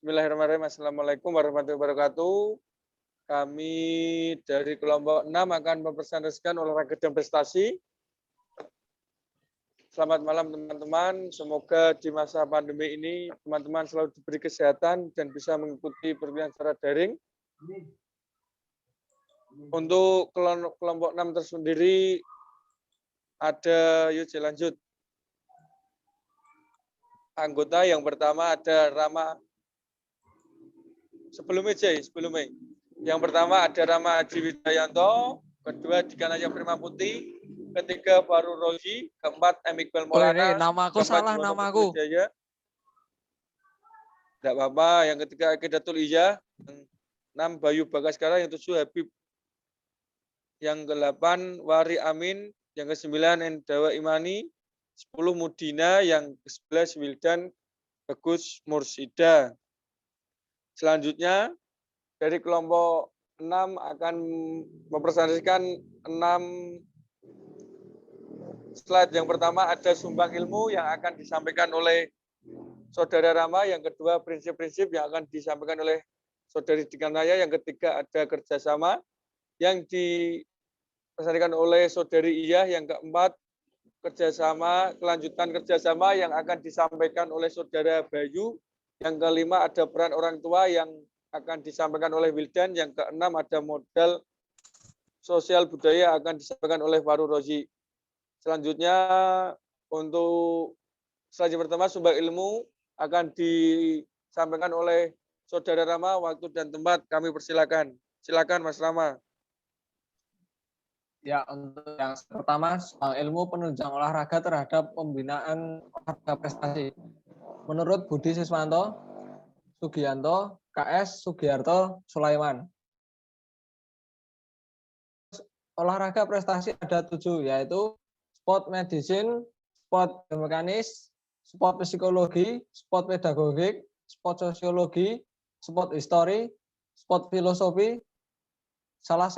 Bismillahirrahmanirrahim. Assalamualaikum warahmatullahi wabarakatuh. Kami dari kelompok 6 akan mempresentasikan olahraga dan prestasi. Selamat malam teman-teman. Semoga di masa pandemi ini teman-teman selalu diberi kesehatan dan bisa mengikuti perkuliahan secara daring. Untuk kelompok 6 tersendiri ada, yuk lanjut. Anggota yang pertama ada Rama. Sebelumnya. Yang pertama ada Rama Haji Wijayanto, kedua Dikanaya Prima Putih, ketiga Faru Rozi, keempat M. Iqbal Maulana, namaku salah namaku. Tidak apa-apa. Yang ketiga Aqidatul Iyah, yang 6 Bayu Bagaskara, yang 7 Habib, yang ke-8 Wari Amin, yang ke-9 Endawa Imani, 10 Mudina, yang ke-11 Wildan Bagus Mursida. Selanjutnya dari kelompok 6 akan mempresentasikan 6 slide. Yang pertama ada sumbang ilmu yang akan disampaikan oleh Saudara Rama, yang kedua prinsip-prinsip yang akan disampaikan oleh Saudari Dikanaya, yang ketiga ada kerjasama yang dipresentasikan oleh Saudari Iyah, yang keempat kelanjutan kerjasama yang akan disampaikan oleh Saudara Bayu, yang kelima ada peran orang tua yang akan disampaikan oleh Wildan, yang keenam ada modal sosial budaya akan disampaikan oleh Faru Rozi. Selanjutnya untuk slide pertama sumbang ilmu akan disampaikan oleh Saudara Rama. Waktu dan tempat kami persilakan. Silakan Mas Rama. Ya, untuk yang pertama, ilmu penunjang olahraga terhadap pembinaan olahraga prestasi. Menurut Budi Siswanto, Sugianto, KS, Sugiarto, Sulaiman. Olahraga prestasi ada 7, yaitu sport medicine, sport mekanis, sport psikologi, sport pedagogik, sport sosiologi, sport histori, sport filosofi. Salah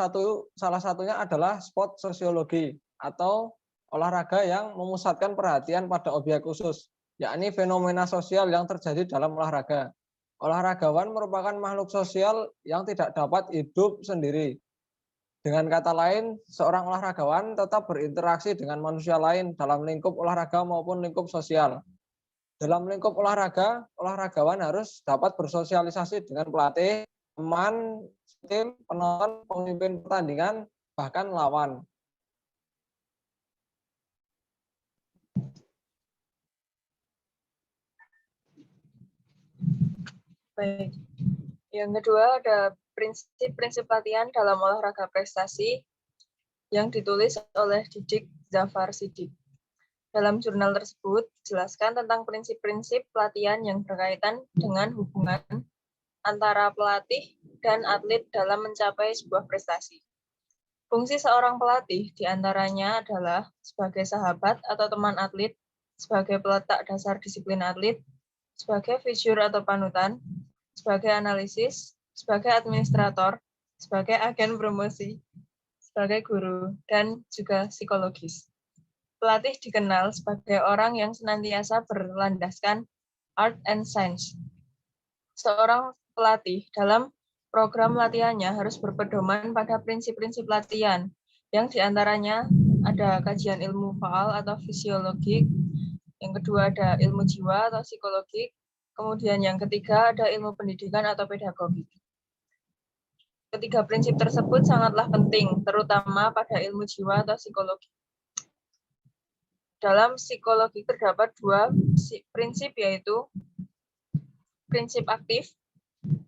satunya adalah sport sosiologi atau olahraga yang memusatkan perhatian pada objek khusus, yakni fenomena sosial yang terjadi dalam olahraga. Olahragawan merupakan makhluk sosial yang tidak dapat hidup sendiri. Dengan kata lain, seorang olahragawan tetap berinteraksi dengan manusia lain dalam lingkup olahraga maupun lingkup sosial. Dalam lingkup olahraga, olahragawan harus dapat bersosialisasi dengan pelatih, teman, tim, penonton, pemimpin pertandingan, bahkan lawan. Baik. Yang kedua ada prinsip-prinsip latihan dalam olahraga prestasi yang ditulis oleh Didik Zafar Sidik. Dalam jurnal tersebut dijelaskan tentang prinsip-prinsip pelatihan yang berkaitan dengan hubungan antara pelatih dan atlet dalam mencapai sebuah prestasi. Fungsi seorang pelatih diantaranya adalah sebagai sahabat atau teman atlet, sebagai peletak dasar disiplin atlet, sebagai figur atau panutan, sebagai analisis, sebagai administrator, sebagai agen promosi, sebagai guru, dan juga psikologis. Pelatih dikenal sebagai orang yang senantiasa berlandaskan art and science. Seorang pelatih dalam program latihannya harus berpedoman pada prinsip-prinsip latihan, yang diantaranya ada kajian ilmu faal atau fisiologik, yang kedua ada ilmu jiwa atau psikologik, kemudian yang ketiga ada ilmu pendidikan atau pedagogik. Ketiga prinsip tersebut sangatlah penting, terutama pada ilmu jiwa atau psikologi. Dalam psikologi terdapat 2 prinsip, yaitu prinsip aktif,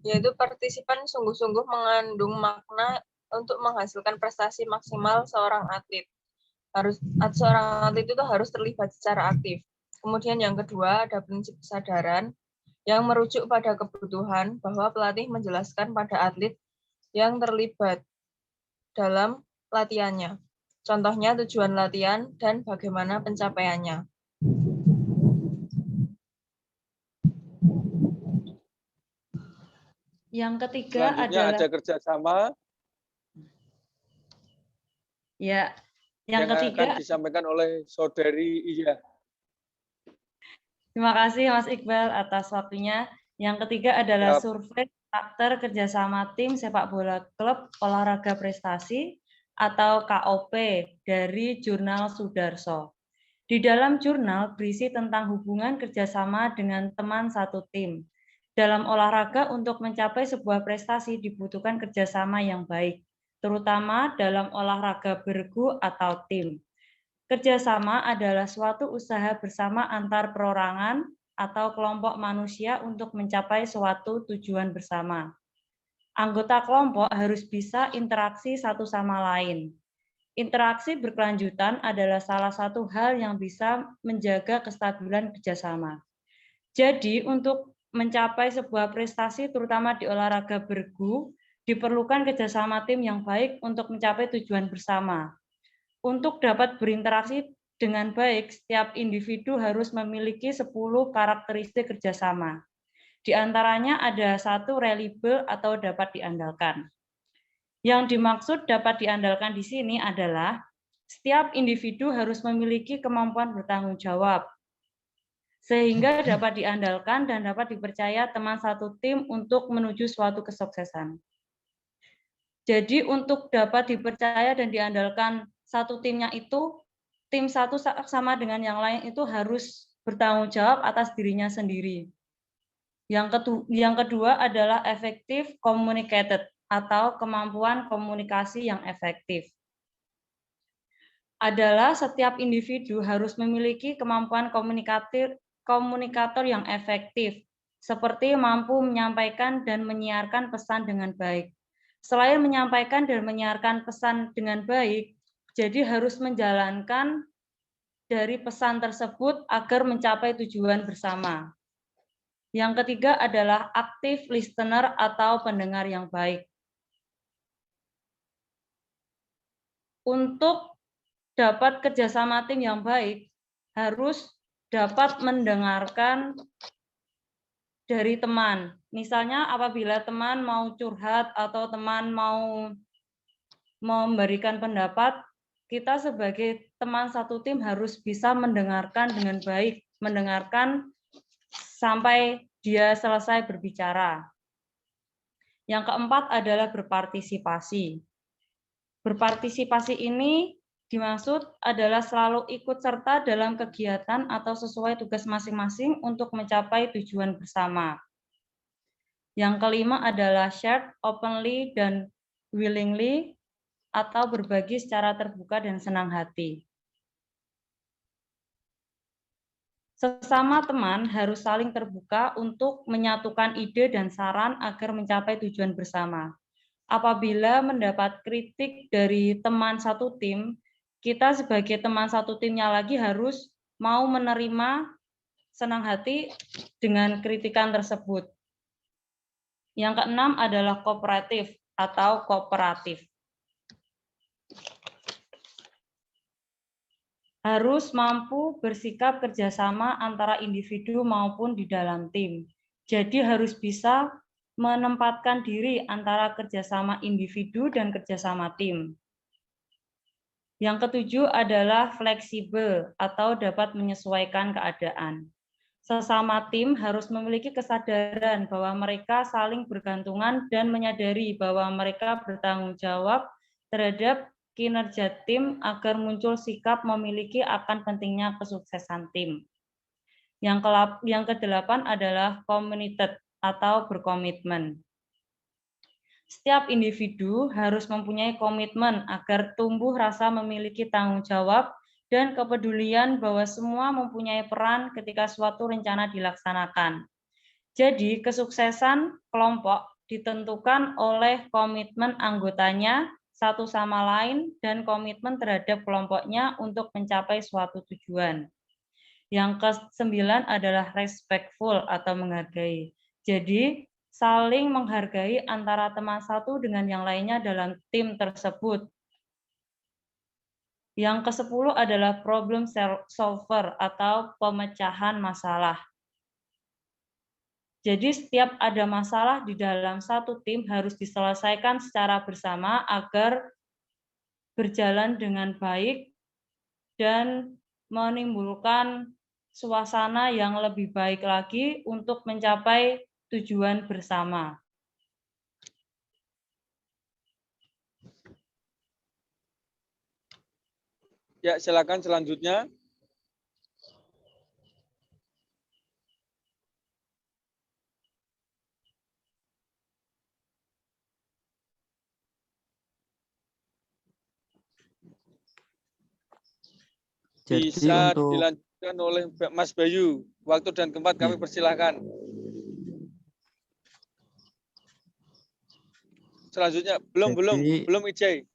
yaitu partisipan sungguh-sungguh mengandung makna untuk menghasilkan prestasi maksimal seorang atlet. Seorang atlet itu harus terlibat secara aktif. Kemudian yang kedua ada prinsip kesadaran, yang merujuk pada kebutuhan bahwa pelatih menjelaskan pada atlet yang terlibat dalam latihannya. Contohnya tujuan latihan dan bagaimana pencapaiannya. Yang ketiga adalah ada kerjasama. Ya, yang ketiga akan disampaikan oleh Saudari Iyah. Terima kasih Mas Iqbal atas waktunya. Yang ketiga adalah Siap. survei karakter kerjasama tim sepak bola klub olahraga prestasi atau KOP dari Jurnal Sudarso. Di dalam jurnal berisi tentang hubungan kerjasama dengan teman satu tim. Dalam olahraga untuk mencapai sebuah prestasi dibutuhkan kerjasama yang baik, terutama dalam olahraga bergu atau tim. Kerjasama adalah suatu usaha bersama antar perorangan atau kelompok manusia untuk mencapai suatu tujuan bersama. Anggota kelompok harus bisa interaksi satu sama lain. Interaksi berkelanjutan adalah salah satu hal yang bisa menjaga kestabilan kerjasama. Jadi, untuk mencapai sebuah prestasi, terutama di olahraga bergu, diperlukan kerjasama tim yang baik untuk mencapai tujuan bersama. Untuk dapat berinteraksi dengan baik, setiap individu harus memiliki 10 karakteristik kerjasama. Di antaranya ada 1 reliable atau dapat diandalkan. Yang dimaksud dapat diandalkan di sini adalah setiap individu harus memiliki kemampuan bertanggung jawab, sehingga dapat diandalkan dan dapat dipercaya teman satu tim untuk menuju suatu kesuksesan. Jadi untuk dapat dipercaya dan diandalkan satu timnya itu, tim satu sama dengan yang lain itu harus bertanggung jawab atas dirinya sendiri. Yang kedua adalah effective communicated atau kemampuan komunikasi yang efektif. Adalah setiap individu harus memiliki kemampuan komunikator yang efektif, seperti mampu menyampaikan dan menyiarkan pesan dengan baik. Selain menyampaikan dan menyiarkan pesan dengan baik, jadi harus menjalankan dari pesan tersebut agar mencapai tujuan bersama. Yang ketiga adalah active listener atau pendengar yang baik. Untuk dapat kerjasama tim yang baik, harus dapat mendengarkan dari teman. Misalnya apabila teman mau curhat atau teman mau memberikan pendapat, kita sebagai teman satu tim harus bisa mendengarkan dengan baik, mendengarkan sampai dia selesai berbicara. Yang keempat adalah berpartisipasi. Berpartisipasi ini dimaksud adalah selalu ikut serta dalam kegiatan atau sesuai tugas masing-masing untuk mencapai tujuan bersama. Yang kelima adalah shared openly dan willingly atau berbagi secara terbuka dan senang hati. Sesama teman harus saling terbuka untuk menyatukan ide dan saran agar mencapai tujuan bersama. Apabila mendapat kritik dari teman satu tim, kita sebagai teman satu timnya lagi harus mau menerima senang hati dengan kritikan tersebut. Yang keenam adalah kooperatif atau kooperatif. Harus mampu bersikap kerjasama antara individu maupun di dalam tim. Jadi harus bisa menempatkan diri antara kerjasama individu dan kerjasama tim. Yang ketujuh adalah fleksibel atau dapat menyesuaikan keadaan. Sesama tim harus memiliki kesadaran bahwa mereka saling bergantungan dan menyadari bahwa mereka bertanggung jawab terhadap kinerja tim agar muncul sikap memiliki akan pentingnya kesuksesan tim. Yang kedelapan adalah committed atau berkomitmen. Setiap individu harus mempunyai komitmen agar tumbuh rasa memiliki tanggung jawab dan kepedulian bahwa semua mempunyai peran ketika suatu rencana dilaksanakan. Jadi, kesuksesan kelompok ditentukan oleh komitmen anggotanya satu sama lain dan komitmen terhadap kelompoknya untuk mencapai suatu tujuan. Yang ke-9 adalah respectful atau menghargai. Jadi, saling menghargai antara teman satu dengan yang lainnya dalam tim tersebut. Yang ke-10 adalah problem solver atau pemecahan masalah. Jadi setiap ada masalah di dalam satu tim harus diselesaikan secara bersama agar berjalan dengan baik dan menimbulkan suasana yang lebih baik lagi untuk mencapai tujuan bersama. Ya, silakan selanjutnya. Jadi Bisa untuk dilanjutkan oleh Mas Bayu. Waktu dan tempat kami Ya. persilahkan. Selanjutnya, belum Ijay.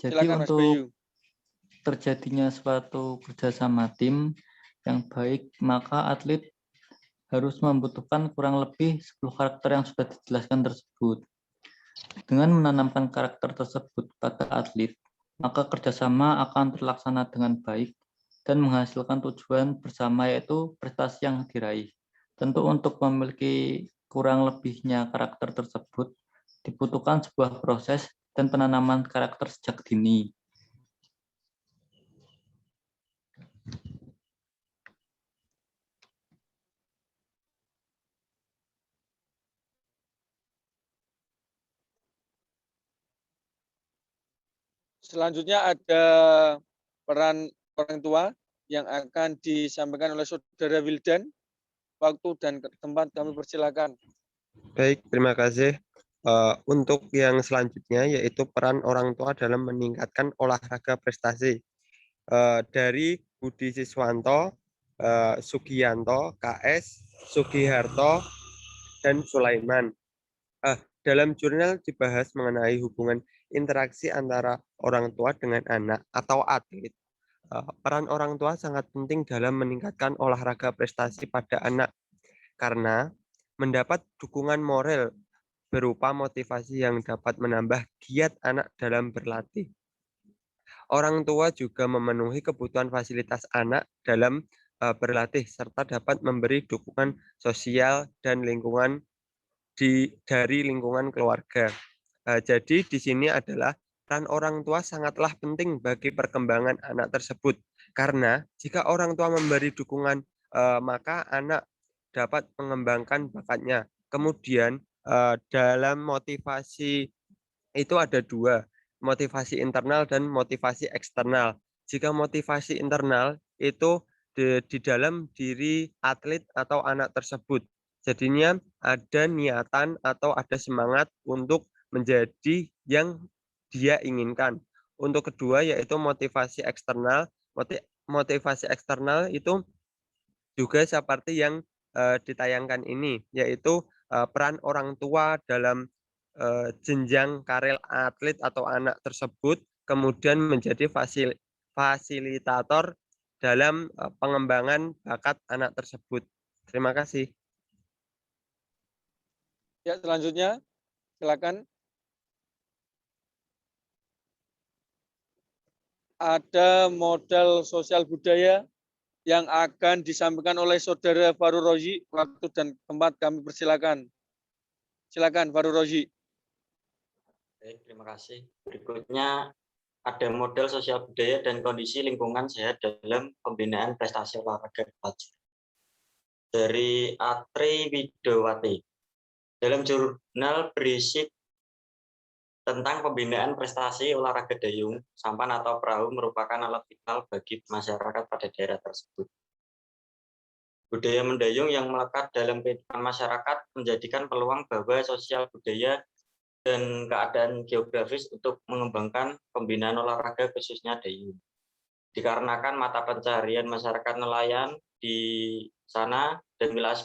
Silakan Mas untuk Bayu. terjadinya suatu kerjasama tim yang baik, maka atlet harus membutuhkan kurang lebih 10 karakter yang sudah dijelaskan tersebut. Dengan menanamkan karakter tersebut pada atlet, maka kerjasama akan terlaksana dengan baik dan menghasilkan tujuan bersama, yaitu prestasi yang diraih. Tentu untuk memiliki kurang lebihnya karakter tersebut, dibutuhkan sebuah proses dan penanaman karakter sejak dini. Selanjutnya ada peran orang tua yang akan disampaikan oleh Saudara Wildan. Waktu dan tempat kami persilakan. Baik, terima kasih. Untuk yang selanjutnya yaitu peran orang tua dalam meningkatkan olahraga prestasi. Dari Budi Siswanto, Sugiyanto, KS, Sugiharto, dan Sulaiman. Dalam jurnal dibahas mengenai hubungan interaksi antara orang tua dengan anak atau atlet. Peran orang tua sangat penting dalam meningkatkan olahraga prestasi pada anak karena mendapat dukungan moral berupa motivasi yang dapat menambah giat anak dalam berlatih. Orang tua juga memenuhi kebutuhan fasilitas anak dalam berlatih serta dapat memberi dukungan sosial dan lingkungan dari lingkungan keluarga. Jadi di sini adalah peran orang tua sangatlah penting bagi perkembangan anak tersebut. Karena jika orang tua memberi dukungan, maka anak dapat mengembangkan bakatnya. Kemudian dalam motivasi itu ada dua, motivasi internal dan motivasi eksternal. Jika motivasi internal itu di dalam diri atlet atau anak tersebut. Jadinya ada niatan atau ada semangat untuk menjadi yang dia inginkan. Untuk kedua yaitu motivasi eksternal. Motivasi eksternal itu juga seperti yang ditayangkan ini, yaitu peran orang tua dalam jenjang karir atlet atau anak tersebut, kemudian menjadi fasilitator dalam pengembangan bakat anak tersebut. Terima kasih. Ya, selanjutnya silakan. Ada modal sosial budaya yang akan disampaikan oleh Saudara Faru Rozi. Waktu dan tempat kami persilakan. Silakan Faru Rozi. Baik, terima kasih. Berikutnya ada model sosial budaya dan kondisi lingkungan sehat dalam pembinaan prestasi olahraga pelajar. Dari Atri Widowati. Dalam jurnal berisi tentang pembinaan prestasi olahraga dayung, sampan atau perahu merupakan alat vital bagi masyarakat pada daerah tersebut. Budaya mendayung yang melekat dalam kehidupan masyarakat menjadikan peluang bahwa sosial budaya dan keadaan geografis untuk mengembangkan pembinaan olahraga khususnya dayung. Dikarenakan mata pencaharian masyarakat nelayan di sana dan wilayah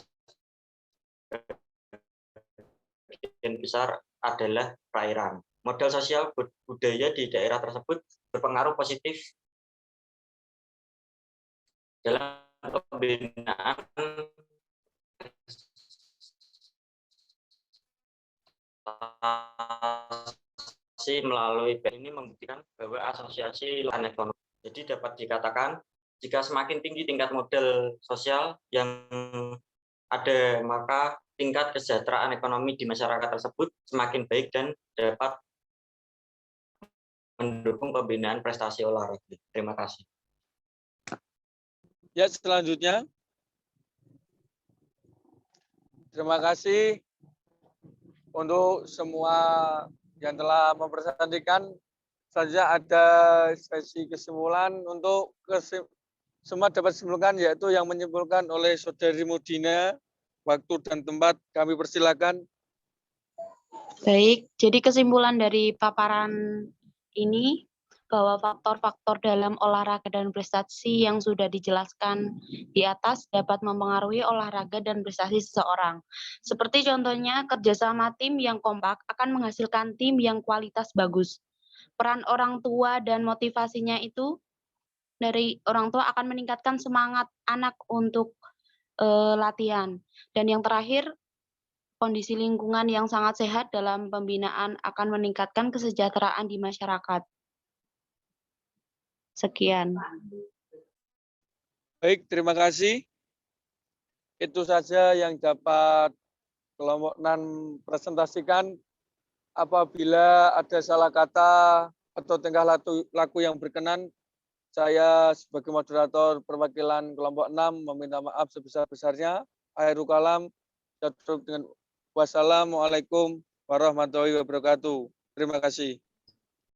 besar adalah perairan. Modal sosial budaya di daerah tersebut berpengaruh positif dalam pembinaan melalui ini membuktikan bahwa asosiasi lahan ekonomi. Jadi dapat dikatakan jika semakin tinggi tingkat modal sosial yang ada, maka tingkat kesejahteraan ekonomi di masyarakat tersebut semakin baik dan dapat mendukung pembinaan prestasi olahraga. Terima kasih. Ya, selanjutnya. Terima kasih untuk semua yang telah mempresentasikan. Selanjutnya ada sesi kesimpulan untuk semua dapat disimpulkan, yaitu yang menyimpulkan oleh Saudari Mudina. Waktu dan tempat kami persilakan. Baik, jadi kesimpulan dari paparan ini bahwa faktor-faktor dalam olahraga dan prestasi yang sudah dijelaskan di atas dapat mempengaruhi olahraga dan prestasi seseorang. Seperti contohnya, kerjasama tim yang kompak akan menghasilkan tim yang kualitas bagus. Peran orang tua dan motivasinya itu dari orang tua akan meningkatkan semangat anak untuk latihan. Dan yang terakhir, kondisi lingkungan yang sangat sehat dalam pembinaan akan meningkatkan kesejahteraan di masyarakat. Sekian. Baik, terima kasih. Itu saja yang dapat kelompok 6 presentasikan. Apabila ada salah kata atau tingkah laku yang berkenan, saya sebagai moderator perwakilan kelompok 6 meminta maaf sebesar-besarnya. Akhirul kalam, wassalamualaikum warahmatullahi wabarakatuh. Terima kasih.